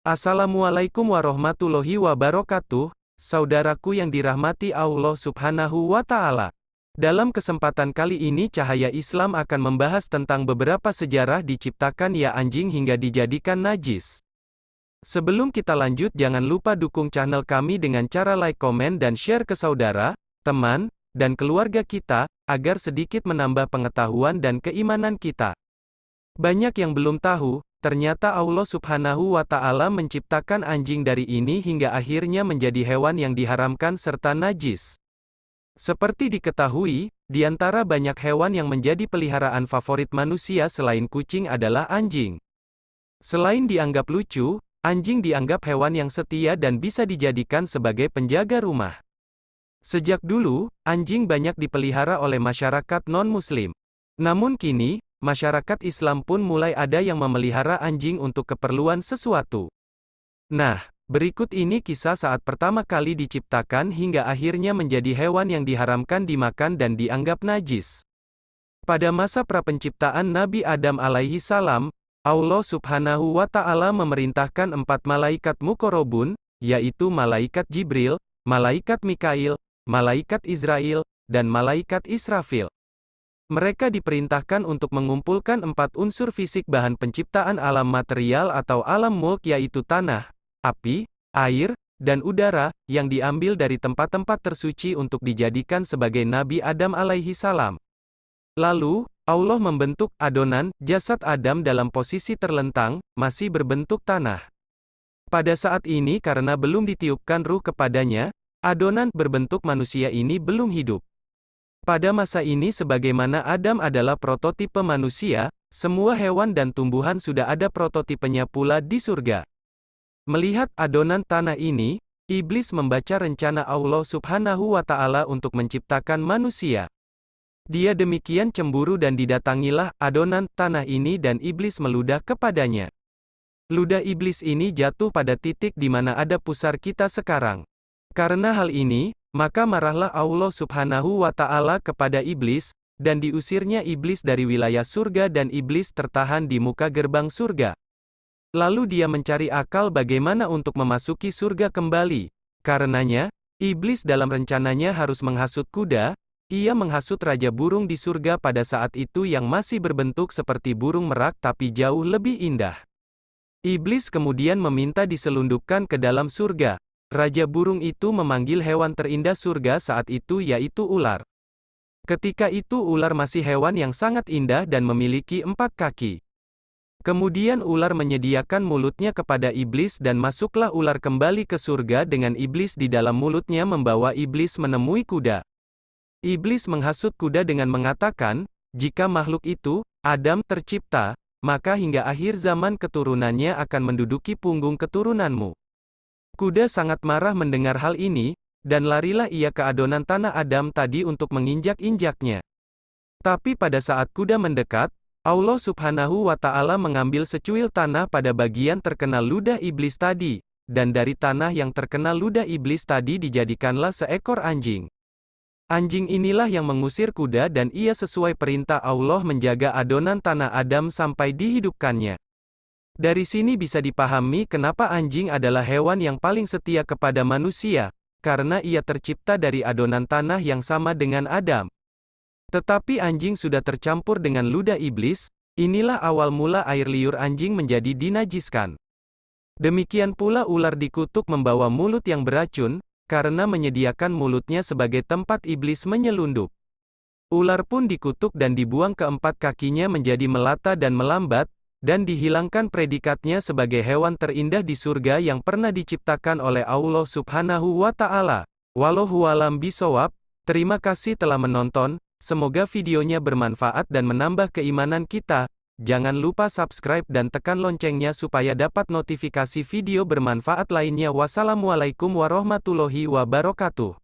Assalamualaikum warahmatullahi wabarakatuh, saudaraku yang dirahmati Allah Subhanahu wa Ta'ala. Dalam kesempatan kali ini, Cahaya Islam akan membahas tentang beberapa sejarah diciptakan ya anjing hingga dijadikan najis. Sebelum kita lanjut, jangan lupa dukung channel kami dengan cara like, komen, dan share ke saudara, teman, dan keluarga kita, agar sedikit menambah pengetahuan dan keimanan kita. Banyak yang belum tahu, ternyata Allah Subhanahu wa Ta'ala menciptakan anjing dari ini hingga akhirnya menjadi hewan yang diharamkan serta najis. Seperti diketahui, di antara banyak hewan yang menjadi peliharaan favorit manusia selain kucing adalah anjing. Selain dianggap lucu, anjing dianggap hewan yang setia dan bisa dijadikan sebagai penjaga rumah. Sejak dulu, anjing banyak dipelihara oleh masyarakat non-Muslim. Namun kini, masyarakat Islam pun mulai ada yang memelihara anjing untuk keperluan sesuatu. Nah, berikut ini kisah saat pertama kali diciptakan hingga akhirnya menjadi hewan yang diharamkan dimakan dan dianggap najis. Pada masa prapenciptaan Nabi Adam alaihi salam, Allah Subhanahu wa Ta'ala memerintahkan 4 malaikat muqarrabun, yaitu malaikat Jibril, malaikat Mikail, malaikat Israil, dan malaikat Israfil. Mereka diperintahkan untuk mengumpulkan 4 unsur fisik bahan penciptaan alam material atau alam mulk, yaitu tanah, api, air, dan udara, yang diambil dari tempat-tempat tersuci untuk dijadikan sebagai Nabi Adam alaihi salam. Lalu, Allah membentuk adonan, jasad Adam dalam posisi terlentang, masih berbentuk tanah. Pada saat ini karena belum ditiupkan ruh kepadanya, adonan berbentuk manusia ini belum hidup. Pada masa ini sebagaimana Adam adalah prototipe manusia, semua hewan dan tumbuhan sudah ada prototipenya pula di surga. Melihat adonan tanah ini, iblis membaca rencana Allah Subhanahu wa Ta'ala untuk menciptakan manusia. Dia demikian cemburu dan didatangilah adonan tanah ini dan iblis meludah kepadanya. Ludah iblis ini jatuh pada titik di mana ada pusar kita sekarang. Karena hal ini, maka marahlah Allah Subhanahu wa Ta'ala kepada iblis, dan diusirnya iblis dari wilayah surga dan iblis tertahan di muka gerbang surga. Lalu dia mencari akal bagaimana untuk memasuki surga kembali. Karenanya, iblis dalam rencananya harus menghasut kuda. Ia menghasut raja burung di surga pada saat itu yang masih berbentuk seperti burung merak tapi jauh lebih indah. Iblis kemudian meminta diselundupkan ke dalam surga. Raja burung itu memanggil hewan terindah surga saat itu, yaitu ular. Ketika itu ular masih hewan yang sangat indah dan memiliki 4 kaki. Kemudian ular menyediakan mulutnya kepada iblis dan masuklah ular kembali ke surga dengan iblis di dalam mulutnya membawa iblis menemui kuda. Iblis menghasut kuda dengan mengatakan, jika makhluk itu, Adam, tercipta, maka hingga akhir zaman keturunannya akan menduduki punggung keturunanmu. Kuda sangat marah mendengar hal ini, dan larilah ia ke adonan tanah Adam tadi untuk menginjak-injaknya. Tapi pada saat kuda mendekat, Allah Subhanahu wa Ta'ala mengambil secuil tanah pada bagian terkena ludah iblis tadi, dan dari tanah yang terkena ludah iblis tadi dijadikanlah seekor anjing. Anjing inilah yang mengusir kuda dan ia sesuai perintah Allah menjaga adonan tanah Adam sampai dihidupkannya. Dari sini bisa dipahami kenapa anjing adalah hewan yang paling setia kepada manusia, karena ia tercipta dari adonan tanah yang sama dengan Adam. Tetapi anjing sudah tercampur dengan ludah iblis, inilah awal mula air liur anjing menjadi dinajiskan. Demikian pula ular dikutuk membawa mulut yang beracun, karena menyediakan mulutnya sebagai tempat iblis menyelundup. Ular pun dikutuk dan dibuang keempat kakinya menjadi melata dan melambat, dan dihilangkan predikatnya sebagai hewan terindah di surga yang pernah diciptakan oleh Allah Subhanahu wa Ta'ala. Wallahualam bishawab. Terima kasih telah menonton, semoga videonya bermanfaat dan menambah keimanan kita. Jangan lupa subscribe dan tekan loncengnya supaya dapat notifikasi video bermanfaat lainnya. Wassalamualaikum warahmatullahi wabarakatuh.